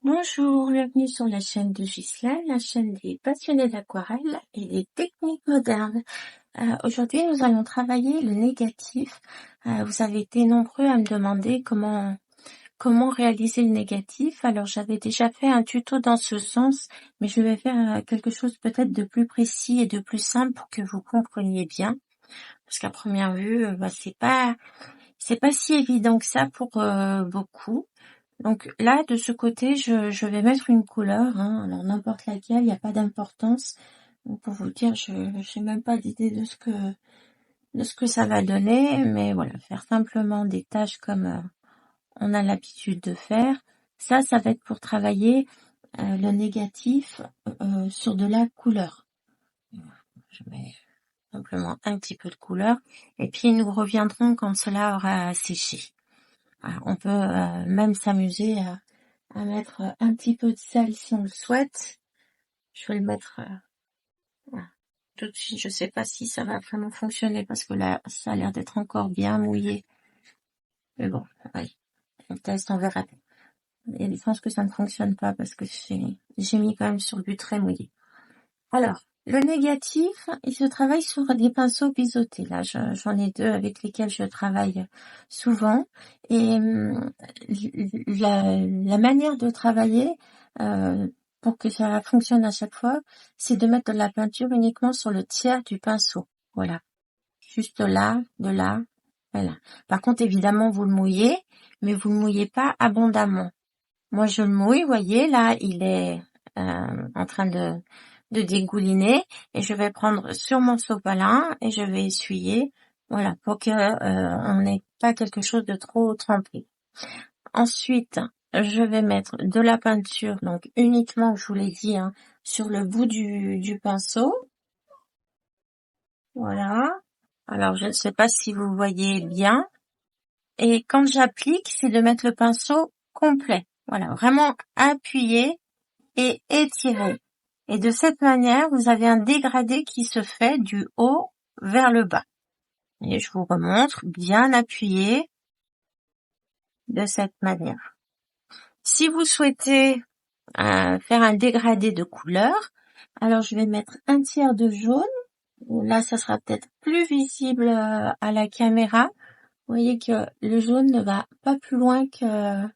Bonjour, bienvenue sur la chaîne de Ghislaine, la chaîne des passionnés d'aquarelle et des techniques modernes. Aujourd'hui, nous allons travailler le négatif. Vous avez été nombreux à me demander comment réaliser le négatif. Alors, j'avais déjà fait un tuto dans ce sens, mais je vais faire quelque chose peut-être de plus précis et de plus simple pour que vous compreniez bien. Parce qu'à première vue, c'est pas si évident que ça pour beaucoup. Donc là, de ce côté, je vais mettre une couleur, hein, alors n'importe laquelle, il n'y a pas d'importance. Donc, pour vous dire, je n'ai même pas d'idée de ce que ça va donner, mais voilà, faire simplement des tâches comme on a l'habitude de faire. Ça va être pour travailler le négatif sur de la couleur. Je mets simplement un petit peu de couleur, et puis nous reviendrons quand cela aura séché. Alors, on peut même s'amuser à mettre un petit peu de sel si on le souhaite. Je vais le mettre voilà, tout de suite. Je sais pas si ça va vraiment fonctionner parce que là, ça a l'air d'être encore bien mouillé. Mais bon, oui, on teste, on verra. Il y a des chances que ça ne fonctionne pas parce que j'ai mis quand même sur du très mouillé. Alors, le négatif, il se travaille sur des pinceaux biseautés. Là, j'en ai deux avec lesquels je travaille souvent. Et la manière de travailler, pour que ça fonctionne à chaque fois, c'est de mettre de la peinture uniquement sur le tiers du pinceau. Voilà. Juste là, de là, voilà. Par contre, évidemment, vous le mouillez, mais vous ne le mouillez pas abondamment. Moi, je le mouille, vous voyez, là, il est en train de dégouliner, et je vais prendre sur mon sopalin et je vais essuyer, voilà, pour que on n'ait pas quelque chose de trop trempé. Ensuite, je vais mettre de la peinture, donc uniquement, je vous l'ai dit, hein, sur le bout du pinceau. Voilà. Alors, je ne sais pas si vous voyez bien. Et quand j'applique, c'est de mettre le pinceau complet. Voilà, vraiment appuyer et étirer. Et de cette manière, vous avez un dégradé qui se fait du haut vers le bas. Et je vous remontre, bien appuyé de cette manière. Si vous souhaitez faire un dégradé de couleur, alors je vais mettre un tiers de jaune. Là, ça sera peut-être plus visible à la caméra. Vous voyez que le jaune ne va pas plus loin que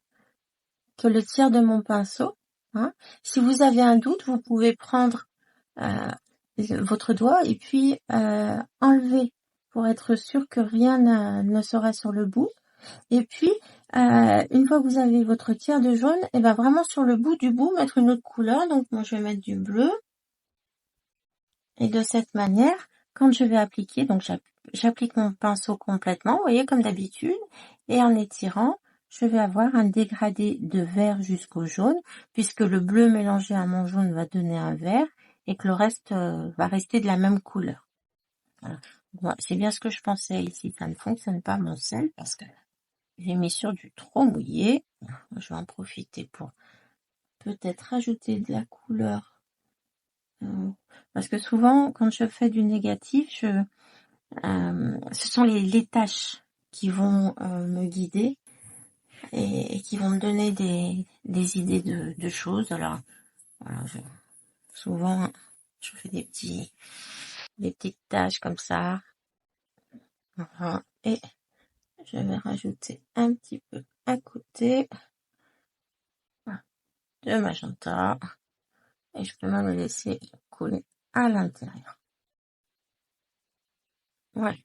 le tiers de mon pinceau. Hein. Si vous avez un doute, vous pouvez prendre votre doigt et puis enlever pour être sûr que rien ne sera sur le bout. Et puis, une fois que vous avez votre tiers de jaune, et ben vraiment sur le bout du bout, mettre une autre couleur. Donc moi, je vais mettre du bleu. Et de cette manière, quand je vais appliquer, donc j'applique mon pinceau complètement, vous voyez, comme d'habitude, et en étirant, je vais avoir un dégradé de vert jusqu'au jaune, puisque le bleu mélangé à mon jaune va donner un vert, et que le reste va rester de la même couleur. Voilà. Bon, c'est bien ce que je pensais ici, ça ne fonctionne pas mon sel, parce que j'ai mis sur du trop mouillé. Je vais en profiter pour peut-être rajouter de la couleur. Parce que souvent, quand je fais du négatif, ce sont les tâches qui vont me guider et qui vont me donner des idées de choses. Alors, voilà, souvent, je fais des petites tâches comme ça. Voilà. Et je vais rajouter un petit peu à côté de magenta. Et je peux même le laisser couler à l'intérieur. Voilà.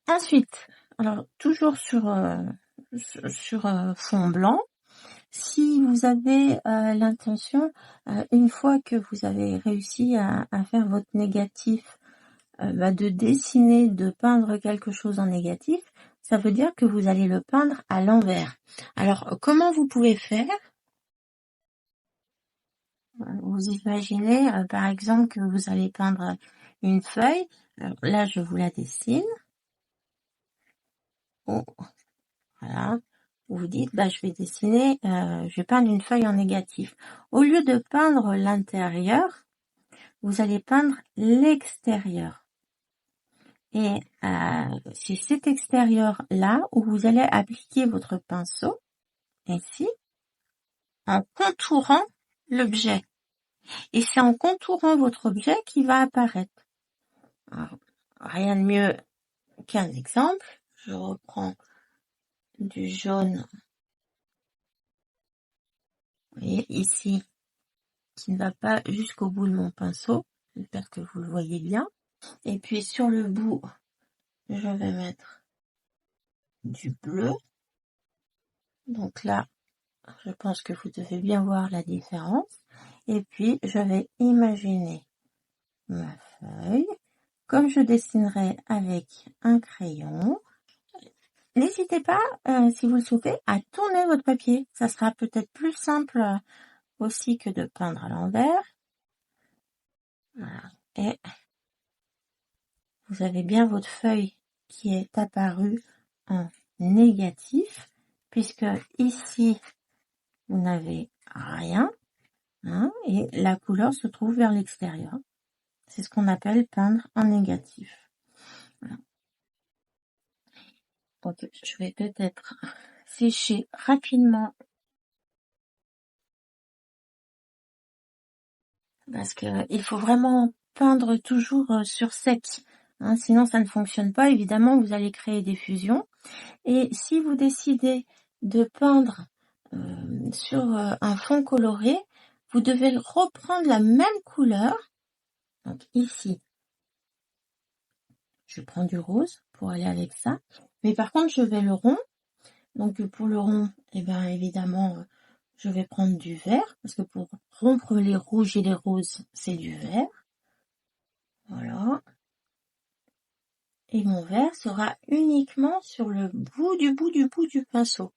Ensuite, alors toujours sur fond blanc, si vous avez l'intention, une fois que vous avez réussi à faire votre négatif, de dessiner, de peindre quelque chose en négatif, ça veut dire que vous allez le peindre à l'envers. Alors, comment vous pouvez faire? Vous imaginez, par exemple, que vous allez peindre une feuille. Alors, là, je vous la dessine. Oh, voilà. Vous dites, je vais dessiner, je vais peindre une feuille en négatif. Au lieu de peindre l'intérieur, vous allez peindre l'extérieur. Et c'est cet extérieur-là où vous allez appliquer votre pinceau, ici. en contourant l'objet. Et c'est en contourant votre objet qu'il va apparaître. Alors, rien de mieux qu'un exemple. Je reprends du jaune, vous voyez, ici, qui ne va pas jusqu'au bout de mon pinceau. J'espère que vous le voyez bien. Et puis sur le bout, je vais mettre du bleu. Donc là, je pense que vous devez bien voir la différence. Et puis, je vais imaginer ma feuille. Comme je dessinerai avec un crayon, n'hésitez pas, si vous le souhaitez, à tourner votre papier. Ça sera peut-être plus simple aussi que de peindre à l'envers. Voilà. Et vous avez bien votre feuille qui est apparue en négatif, puisque ici, vous n'avez rien, hein, et la couleur se trouve vers l'extérieur. C'est ce qu'on appelle peindre en négatif. Voilà. Donc, je vais peut-être sécher rapidement parce que il faut vraiment peindre toujours sur sec, hein, sinon ça ne fonctionne pas. Évidemment, vous allez créer des fusions. Et si vous décidez de peindre sur un fond coloré, vous devez reprendre la même couleur. Donc ici, je prends du rose pour aller avec ça. Mais par contre, je vais le rond. Donc pour le rond, eh bien évidemment, je vais prendre du vert, parce que pour rompre les rouges et les roses, c'est du vert. Voilà. Et mon vert sera uniquement sur le bout du pinceau,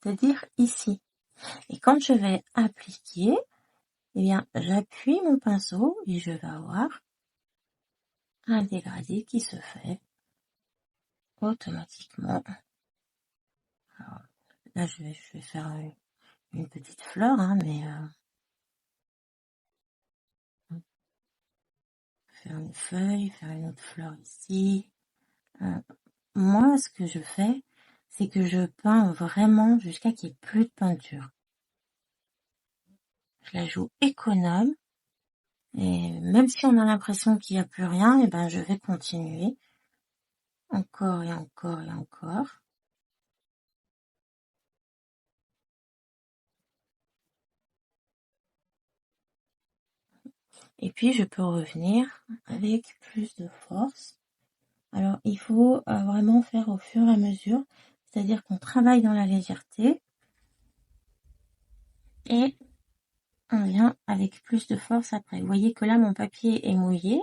c'est-à-dire ici. Et quand je vais appliquer, eh bien, j'appuie mon pinceau et je vais avoir un dégradé qui se fait automatiquement. Alors, là, je vais faire une petite fleur, hein, mais faire une feuille, faire une autre fleur ici. Moi, ce que je fais, c'est que je peins vraiment jusqu'à qu'il n'y ait plus de peinture. Je la joue économe. Et même si on a l'impression qu'il n'y a plus rien, et ben je vais continuer. Encore et encore et encore. Et puis je peux revenir avec plus de force. Alors il faut vraiment faire au fur et à mesure. C'est-à-dire qu'on travaille dans la légèreté. Et on vient avec plus de force après. Vous voyez que là mon papier est mouillé.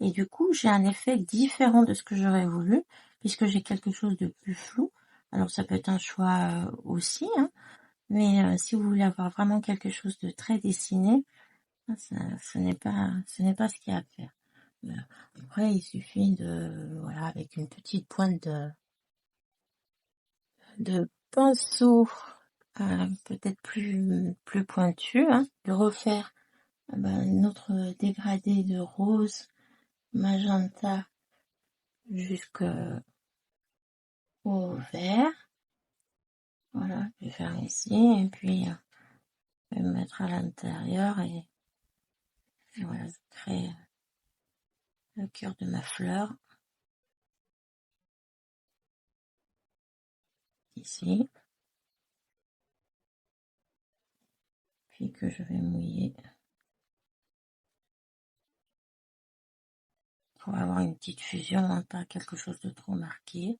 Et du coup, j'ai un effet différent de ce que j'aurais voulu, puisque j'ai quelque chose de plus flou. Alors, ça peut être un choix aussi, hein, mais si vous voulez avoir vraiment quelque chose de très dessiné, ce n'est pas ce qu'il y a à faire. Voilà. Après, il suffit voilà, avec une petite pointe de pinceau, peut-être plus pointu, hein, de refaire notre dégradé de rose, magenta, jusqu'au vert. Voilà, je vais faire ici et puis je vais me mettre à l'intérieur et voilà, je crée le cœur de ma fleur ici, puis que je vais mouiller pour avoir une petite fusion, hein, pas quelque chose de trop marqué.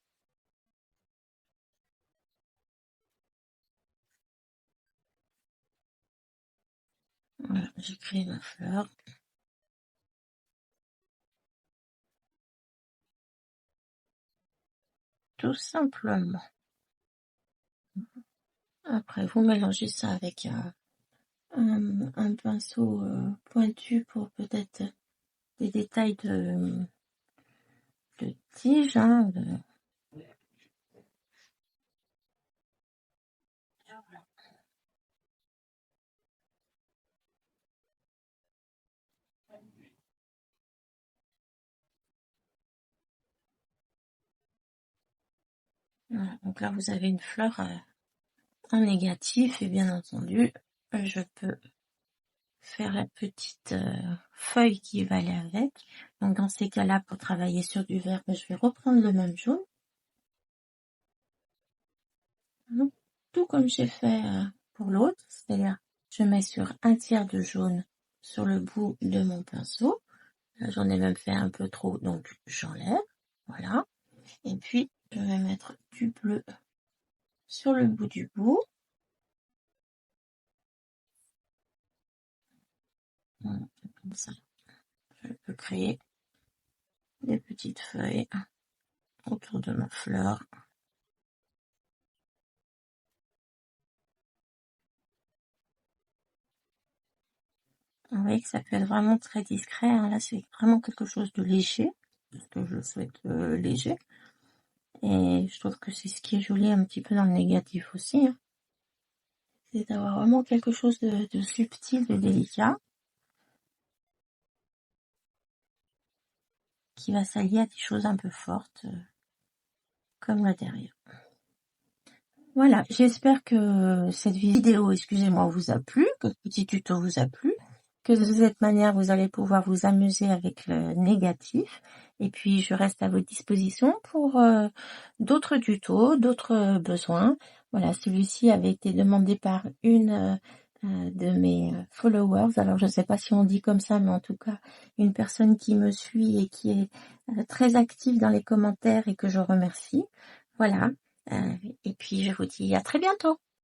Voilà, j'ai créé ma fleur. Tout simplement. Après, vous mélangez ça avec un pinceau pointu pour peut-être des détails de tige, hein, voilà. Donc là, vous avez une fleur en négatif, et bien entendu, je peux faire la petite feuille qui va aller avec. Donc dans ces cas-là, pour travailler sur du vert, je vais reprendre le même jaune. Donc, tout comme j'ai fait pour l'autre, c'est-à-dire je mets sur un tiers de jaune sur le bout de mon pinceau. Là, j'en ai même fait un peu trop, donc j'enlève. Voilà. Et puis, je vais mettre du bleu sur le bout du bout. Voilà, comme ça. Je peux créer des petites feuilles autour de ma fleur. Vous voyez que ça peut être vraiment très discret. Hein. Là, c'est vraiment quelque chose de léger, parce que je souhaite léger. Et je trouve que c'est ce qui est joli un petit peu dans le négatif aussi. Hein. C'est d'avoir vraiment quelque chose de subtil, de délicat, qui va s'allier à des choses un peu fortes, comme là derrière. Voilà, j'espère que cette vidéo, excusez-moi, vous a plu, que ce petit tuto vous a plu, que de cette manière, vous allez pouvoir vous amuser avec le négatif. Et puis, je reste à votre disposition pour d'autres tutos, d'autres besoins. Voilà, celui-ci avait été demandé par une de mes followers. Alors, je ne sais pas si on dit comme ça, mais en tout cas, une personne qui me suit et qui est très active dans les commentaires et que je remercie. Voilà. Et puis, je vous dis à très bientôt.